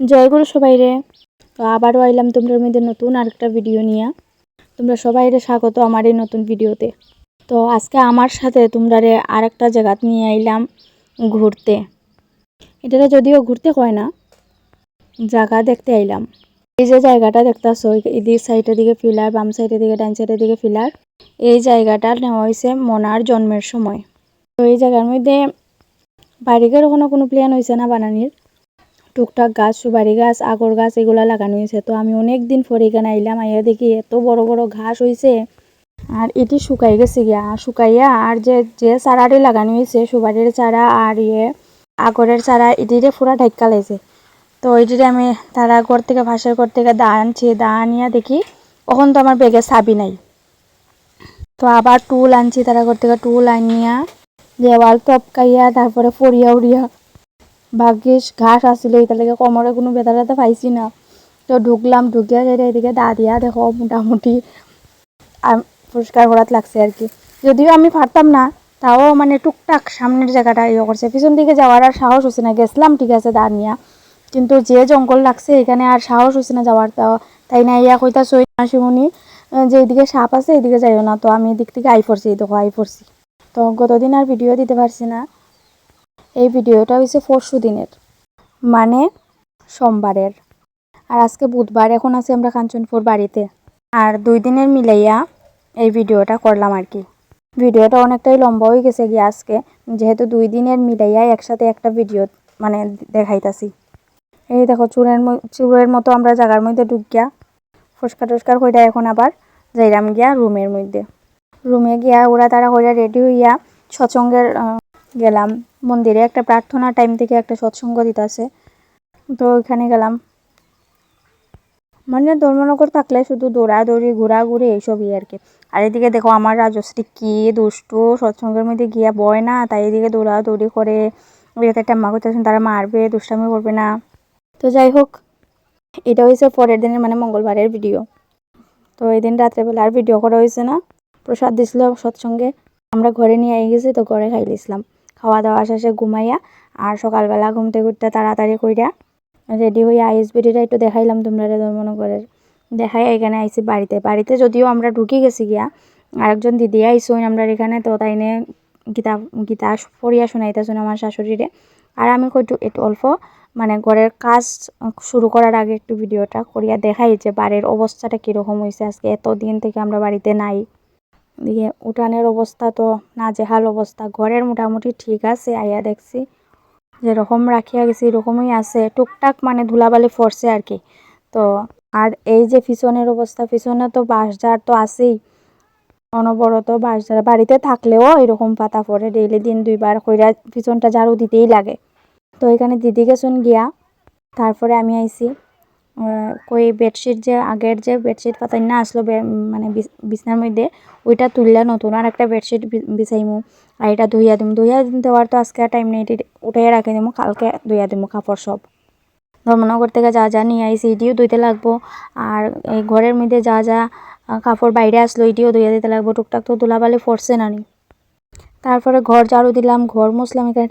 জয়গুরু সবাইরে। তো আবারও আইলাম তোমরা মধ্যে নতুন আরেকটা ভিডিও নিয়ে। তোমরা সবাইরে স্বাগত আমার এই নতুন ভিডিওতে। তো আজকে আমার সাথে তোমরা আরেকটা জায়গা নিয়ে আইলাম ঘুরতে। এটা যদিও ঘুরতে কয় না, জায়গা দেখতে আইলাম। এই যে জায়গাটা দেখতেছো, এদিক সাইডের দিকে পিলার, বাম সাইডের দিকে, ডান সাইডের দিকে পিলার। এই জায়গাটা নেওয়া হয়েছে মনার জন্মের সময়। তো এই জায়গার মধ্যে বাড়িঘর কোনো প্ল্যান হয়েছে না বানানির। টুকটাক গাছ, সুপারি গাছ, আগর গাছ এগুলা লাগানো হয়েছে। তো আমি অনেক দিন পরে এখানে আইলাম, আইয়া দেখি এত বড় বড় ঘাস হয়েছে। আর এটি শুকাই গেছে গিয়া, শুকাইয়া আর যে যে চারাটি লাগানো হয়েছে, সুপারির চারা আর আগরের চারা, এটিরে পুরা ঢাক্কা লাইছে। তো এটিরে আমি তারা ঘর থেকে, ভাসের ঘর থেকে দা আনছি, দা আনিয়া দেখি তখন তো আমার ব্যাগে চাবি নাই। তো আবার টুল আনছি, তারা ঘর থেকে টুল আনিয়া দেওয়াল টপকাইয়া তারপরে পড়িয়া উড়িয়া, ভাগ্যিস ঘাস আসছিল, এটা লেগে কোমরে কোনো ব্যথা ব্যথা পাইছি না। তো ঢুকলাম, ঢুকিয়া যাই এদিকে দা দিয়া দেখো মোটামুটি পরিষ্কার করাত লাগছে আর কি। যদিও আমি পারতাম না, তাও মানে টুকটাক সামনের জায়গাটা ইয়ে করছে, পিছন দিকে যাওয়ার আর সাহস হচ্ছে না। গেছিলাম ঠিক আছে দা নিয়া, কিন্তু যে জঙ্গল লাগছে এখানে আর সাহস হচ্ছে না যাওয়ার। তাই না ইয়া কইতা সই না শিমুনি যে এইদিকে সাপ আছে এদিকে যাইও না। তো আমি এদিক থেকে আই পড়ছি, এই দেখো আই পড়ছি। তো গতদিন আর ভিডিও দিতে পারছি না। এই ভিডিওটা হয়েছে পরশু দিনের, মানে সোমবারের। আর আজকে বুধবার, এখন আছি আমরা কাঞ্চনপুর বাড়িতে। আর 2 দিনের মিলাইয়া এই ভিডিওটা করলাম আর কি। ভিডিওটা অনেকটাই লম্বা হয়ে গেছে গিয়ে আজকে, যেহেতু 2 দিনের মিলাইয়া একসাথে একটা ভিডিও মানে দেখাইতাছি। এই দেখো চুরের মতো আমরা জায়গার মধ্যে ঢুকিয়া ফস্কার টস্কার কইরা এখন আবার যাইলাম গিয়া রুমের মধ্যে। রুমে গিয়া ওরা তারা কইরা রেডি হইয়া সৎসঙ্গের গেলাম মন্দিরে। একটা প্রার্থনা টাইম থেকে একটা সৎসঙ্গ দিতেছে, তো ওইখানে গেলাম। মানে ধর্মনগর থাকলে শুধু দৌড়াদৌড়ি, ঘোরাঘুরি এইসবই আর কি। আর এদিকে দেখো আমার রাজশ্রী কি দুষ্টু, সৎসঙ্গের মধ্যে গিয়া বয় না, তাই এদিকে দৌড়াদৌড়ি করে। ওইটাতে একটা মা করতেছেন তারা মারবে, দুষ্টামি করবে না। তো যাই হোক, এটা হয়েছে পরের দিনের মানে মঙ্গলবারের ভিডিও। তো এই দিন রাত্রেবেলা আর ভিডিও করা হয়েছে না। প্রসাদ দিছিল সৎসঙ্গে, আমরা ঘরে নিয়ে আই গেছি, তো ঘরে খাইলিছিলাম। খাওয়া দাওয়া শেষে ঘুমাইয়া আর সকালবেলা ঘুমতে ঘুরতে তাড়াতাড়ি কইরা রেডি হইয়া আইএসবিটিটা একটু দেখাইলাম তোমরা ধর্মনগরের। দেখাই এখানে আইসি বাড়িতে যদিও আমরা ঢুকি গেছি গিয়া, আরেকজন দিদি আইসুন আমরা এখানে। তো তাইনে গীতা গীতা পড়িয়া শোনাইতেছুন আমার শাশুড়িরে। আর আমি একটু অল্প মানে ঘরের কাজ শুরু করার আগে একটু ভিডিওটা করিয়া দেখাই যে বাড়ির অবস্থাটা কীরকম হয়েছে। আজকে এত দিন থেকে আমরা বাড়িতে নাই। দিয়ে উঠানের অবস্থা তো নাজেহাল অবস্থা, ঘরের মোটামুটি ঠিক আছে। আইয়া দেখছি যেরকম রাখিয়া গেছি এরকমই আছে, টুকটাক মানে ধুলাবালি পড়ছে আর কি। তো আর এই যে পিছনের অবস্থা, পিছনে তো বাঁশঝাড় তো আছেই, অনবরত বাঁশঝাড়। বাড়িতে থাকলেও এরকম পাতা পড়ে, ডেইলি দিন 2 বার কইরা পিছনটা ঝাড়ু দিতেই লাগে। তো এখানে দিদি গেছুন গিয়া, তারপরে আমি আইছি। কই বেডশিট যে আগের যে বেডশিট পাতাই না আসলো মানে বিছনার মধ্যে, ওইটা তুললে নতুন আর একটা বেডশিট বিছাইমু। আর এটা ধুইয়া দেওয়ার তো আজকে আর টাইম নেই, এটি উঠাইয়া রাখি দিমু, কালকে ধুইয়া দিমু কাপড় সব। ধর্মনগর থেকে যা যা নিয়ে আইছি এটিও ধুইতে লাগবো। আর এই ঘরের মধ্যে যা যা কাপড় বাইরে আসলো এটিও ধুইয়া দিতে লাগবো। টুকটাক তো ধুলাবালি পড়ছে না নি। তারপরে ঘর ঝাড়ু দিলাম, ঘর মুছলাম। এখানে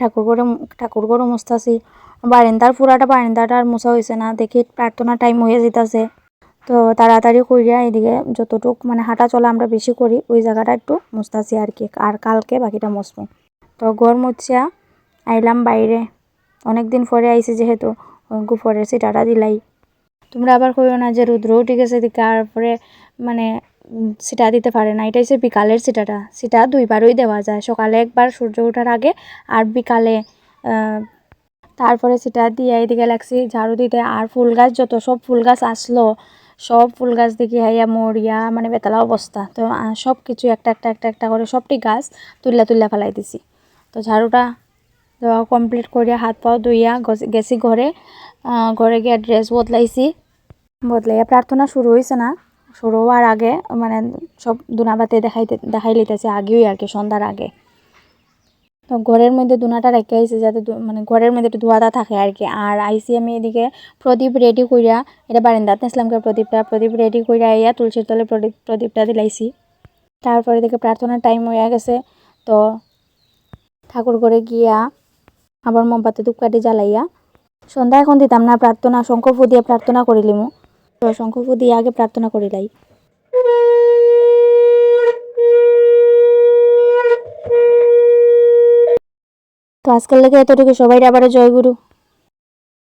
ঠাকুরঘরও মুছতাছি। বারান্দাটা আর মোছা হয়েছে না, দেখি প্রার্থনা টাইম হয়ে যেতেছে। তো তাড়াতাড়ি কইরা এদিকে যতটুক মানে হাঁটা চলা আমরা বেশি করি ওই জায়গাটা একটু মুছতাছি আর কি। আর কালকে বাকিটা মুছবো। তো ঘর মুছিয়া আইলাম বাইরে, অনেক দিন পরে আইছি যেহেতু গুফরের সিটাটা দিলাই। তোমরা আবার কইও না যে রুদ্র উঠে গেছে তারপরে মানে সিটা দিতে পারে না। এটা হচ্ছে বিকালের সিটা 2 বারই দেওয়া যায়, সকালে একবার সূর্য ওঠার আগে আর বিকালে। তারপরে সিটা দিয়ে এদিকে লাগছি ঝাড়ু দিতে। আর ফুল গাছ যত সব ফুল গাছ আসলো, সব ফুল গাছ দেখি হাইয়া মরিয়া মানে বেতালা অবস্থা। তো সব কিছু একটা একটা একটা একটা করে সবটি গাছ তুল্লা ফেলাই দিছি। তো ঝাড়ুটা দেওয়া কমপ্লিট করিয়া হাত পাও ধুইয়া গেছি ঘরে। ঘরে গিয়ে ড্রেস বদলাইয়া প্রার্থনা শুরু হয়েছে না, শুরু হওয়ার আগে মানে সব দুনাবাতে দেখাই লিতেছে আগেই আর কি, সন্ধ্যার আগে। তো ঘরের মধ্যে দুনাটা রেখে আইছি যাতে মানে ঘরের মধ্যে একটু ধোয়াটা থাকে আর কি। আর আইসি আমি এদিকে প্রদীপ রেডি কইরা, এটা বারান্দাত নিয়েছিলাম প্রদীপ রেডি কইরা আইয়া তুলসীর তলে প্রদীপটা দিলাইছি। তারপরে এদিকে প্রার্থনার টাইম হয়ে গেছে। তো ঠাকুর ঘরে গিয়া আবার মোমবাতি ধূপকাঠি জ্বালাইয়া সন্ধ্যা এখন দিতাম না, প্রার্থনা শঙ্করফু দিয়ে প্রার্থনা করিলিমু। তো শঙ্করফু দিয়ে আগে প্রার্থনা করিলাই। তো আজকের লেগে এতটুকু, সবাই আবার জয় গুরু।